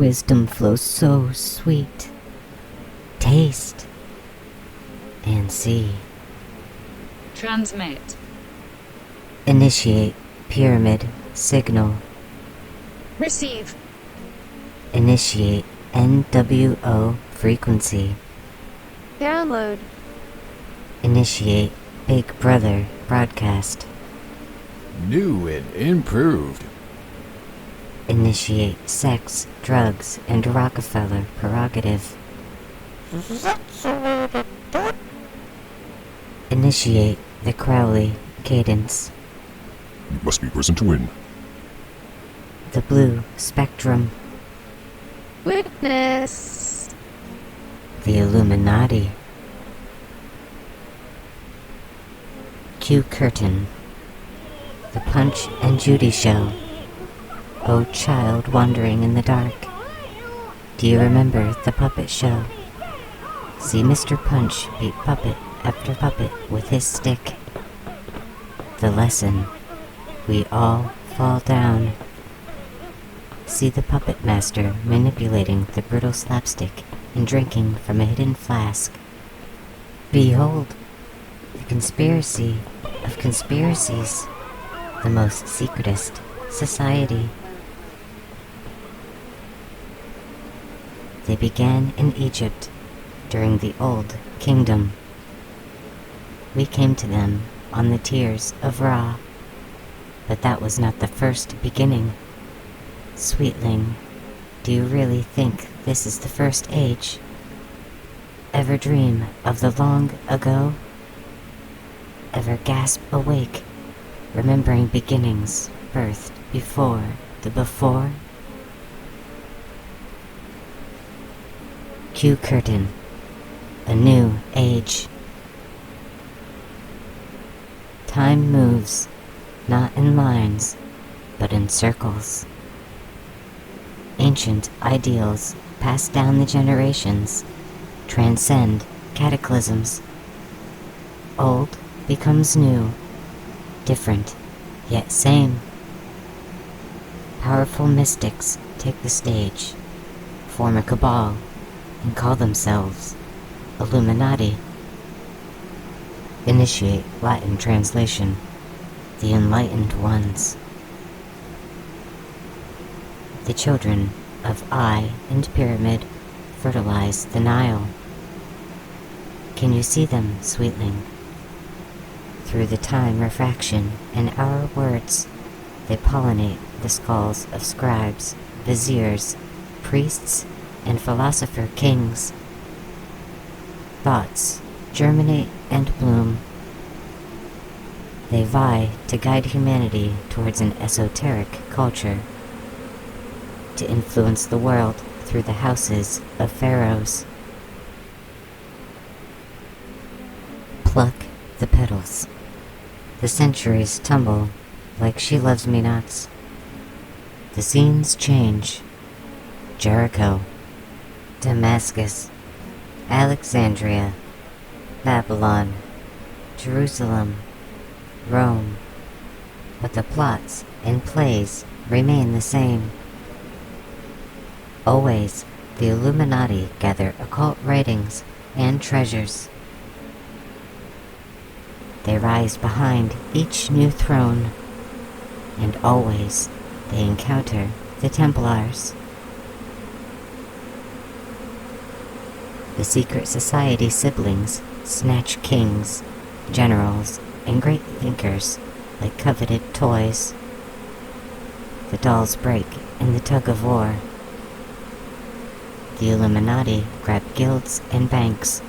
wisdom flows so sweet. Taste and see. Transmit. Initiate pyramid signal. Receive. Initiate NWO frequency. Download. Initiate Big Brother broadcast. New and improved. Initiate sex, drugs, and Rockefeller prerogative. Initiate the Crowley cadence. You must be present to win. The blue spectrum. Witness. The Illuminati. Cue curtain. The Punch and Judy show. Oh, child wandering in the dark. Do you remember the puppet show? See Mr. Punch beat puppet after puppet with his stick. The lesson. We all fall down. See the puppet master manipulating the brittle slapstick and drinking from a hidden flask. Behold, the conspiracy of conspiracies, the most secretest society. They began in Egypt during the Old Kingdom. We came to them on the tears of Ra, but that was not the first beginning. Sweetling, do you really think this is the first age? Ever dream of the long ago? Ever gasp awake, remembering beginnings birthed before the before? Cue curtain. A new age. Time moves, not in lines, but in circles. Ancient ideals passed down the generations, transcend cataclysms. Old becomes new, different, yet same. Powerful mystics take the stage, form a cabal, and call themselves Illuminati. Initiate Latin translation. The enlightened ones. The children of Eye and Pyramid fertilize the Nile. Can you see them, sweetling? Through the time refraction in our words, they pollinate the skulls of scribes, viziers, priests, and philosopher kings. Thoughts germinate and bloom. They vie to guide humanity towards an esoteric culture, to influence the world through the houses of pharaohs. Pluck the petals. The centuries tumble like She Loves Me Nots. The scenes change. Jericho, Damascus, Alexandria, Babylon, Jerusalem, Rome. But the plots and plays remain the same. Always, the Illuminati gather occult writings and treasures. They rise behind each new throne, and always they encounter the Templars. The secret society siblings snatch kings, generals, and great thinkers like coveted toys. The dolls break in the tug of war. The Illuminati grab guilds and banks.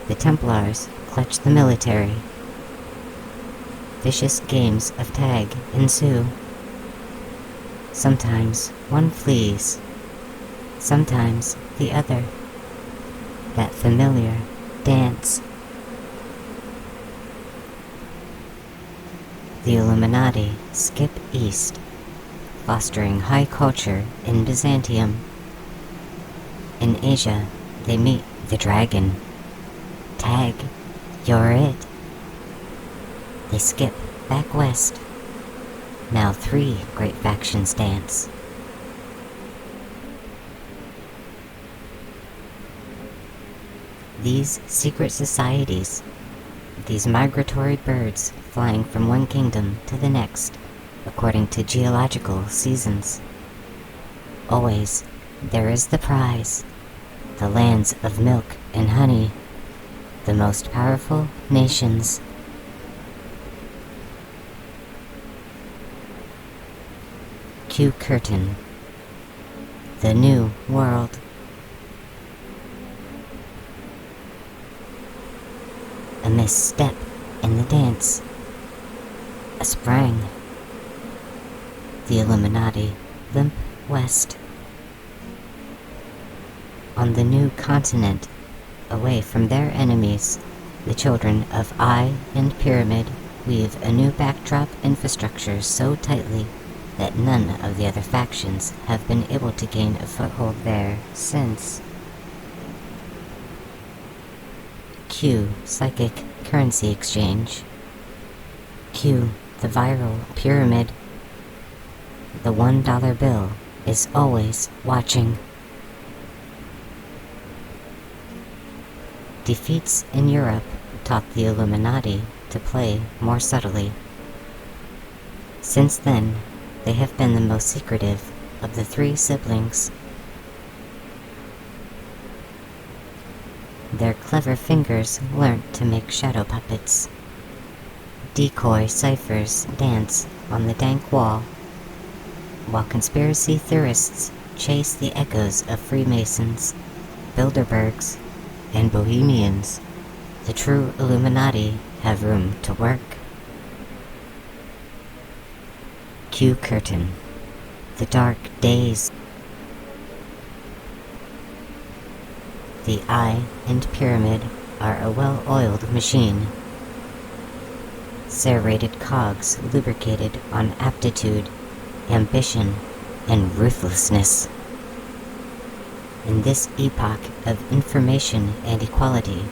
The Templars clutch the military. Vicious games of tag ensue. Sometimes one flees, sometimes the other. That familiar dance. The Illuminati skip east, fostering high culture in Byzantium. In Asia, they meet the dragon. Tag, you're it. They skip back west. Now 3 great factions dance. These secret societies, these migratory birds flying from one kingdom to the next, according to geological seasons. Always, there is the prize, the lands of milk and honey, the most powerful nations. Q Curtain. The New World. A misstep in the dance. A sprang. The Illuminati limp west. On the new continent, away from their enemies, the children of Eye and Pyramid weave a new backdrop infrastructure so tightly that none of the other factions have been able to gain a foothold there since. Q Psychic Currency Exchange. Q the Viral Pyramid. The $1 bill is always watching. Defeats in Europe taught the Illuminati to play more subtly. Since then, they have been the most secretive of the three siblings. Their clever fingers learnt to make shadow puppets. Decoy ciphers dance on the dank wall, while conspiracy theorists chase the echoes of Freemasons, Bilderbergs, and Bohemians. The true Illuminati have room to work. Q Curtain. The Dark Days. The Eye and Pyramid are a well-oiled machine. Serrated cogs lubricated on aptitude, ambition, and ruthlessness. In this epoch of information and equality,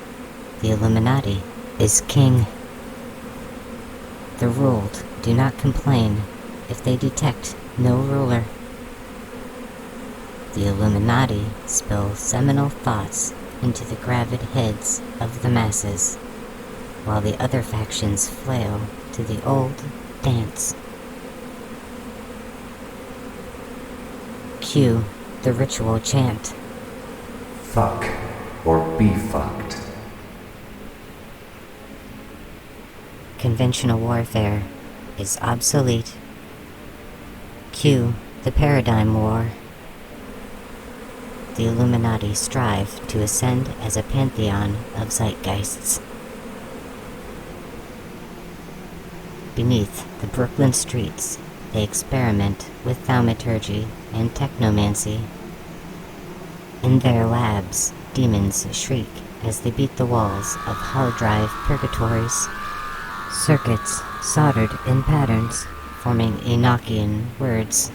the Illuminati is king. The ruled do not complain if they detect no ruler. The Illuminati spill seminal thoughts into the gravid heads of the masses, while the other factions flail to the old dance. Q the ritual chant. Fuck or be fucked. Conventional warfare is obsolete. Q the paradigm war. The Illuminati strive to ascend as a pantheon of zeitgeists. Beneath the Brooklyn streets, they experiment with thaumaturgy and technomancy. In their labs, demons shriek as they beat the walls of hard drive purgatories. Circuits soldered in patterns, forming Enochian words.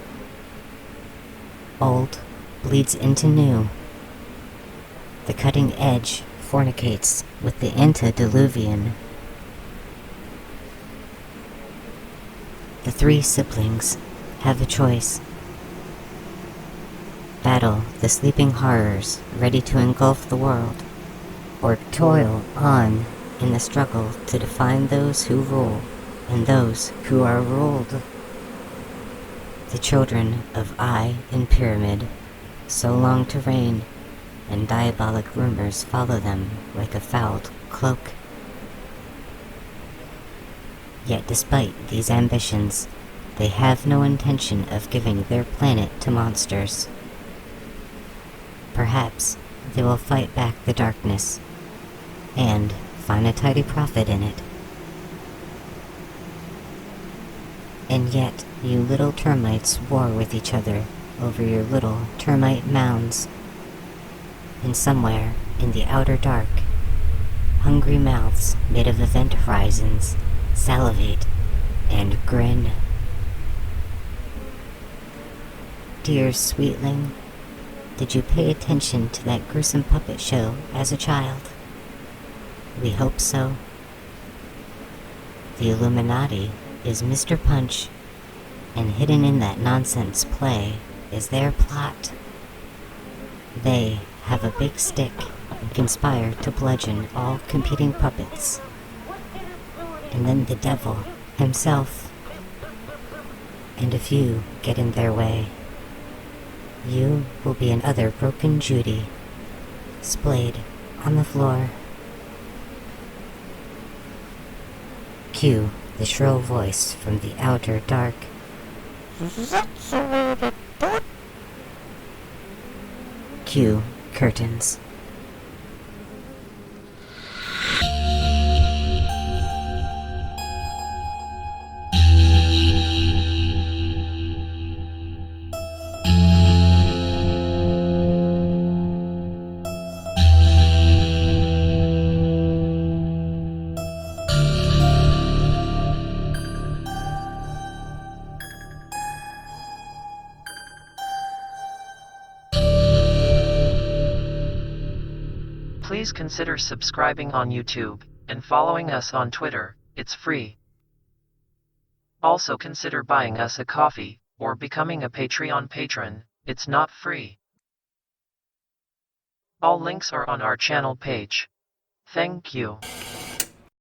Old bleeds into new. The cutting edge fornicates with the antediluvian. The three siblings have a choice. Battle the sleeping horrors ready to engulf the world, or toil on in the struggle to define those who rule and those who are ruled. The children of Eye and Pyramid so long to reign, and diabolic rumors follow them like a fouled cloak. Yet despite these ambitions, they have no intention of giving their planet to monsters. Perhaps they will fight back the darkness, and find a tidy profit in it. And yet, you little termites war with each other over your little termite mounds. And somewhere in the outer dark, hungry mouths made of event horizons salivate and grin. Dear sweetling, did you pay attention to that gruesome puppet show as a child? We hope so. The Illuminati is Mr. Punch, and hidden in that nonsense play is their plot. They have a big stick and conspire to bludgeon all competing puppets. And then the devil himself and a few get in their way. You will be another broken Judy, splayed on the floor. Cue the shrill voice from the outer dark. Cue curtains. Please consider subscribing on YouTube and following us on Twitter. It's free. Also consider buying us a coffee or becoming a Patreon patron. It's not free. All links are on our channel page. Thank you.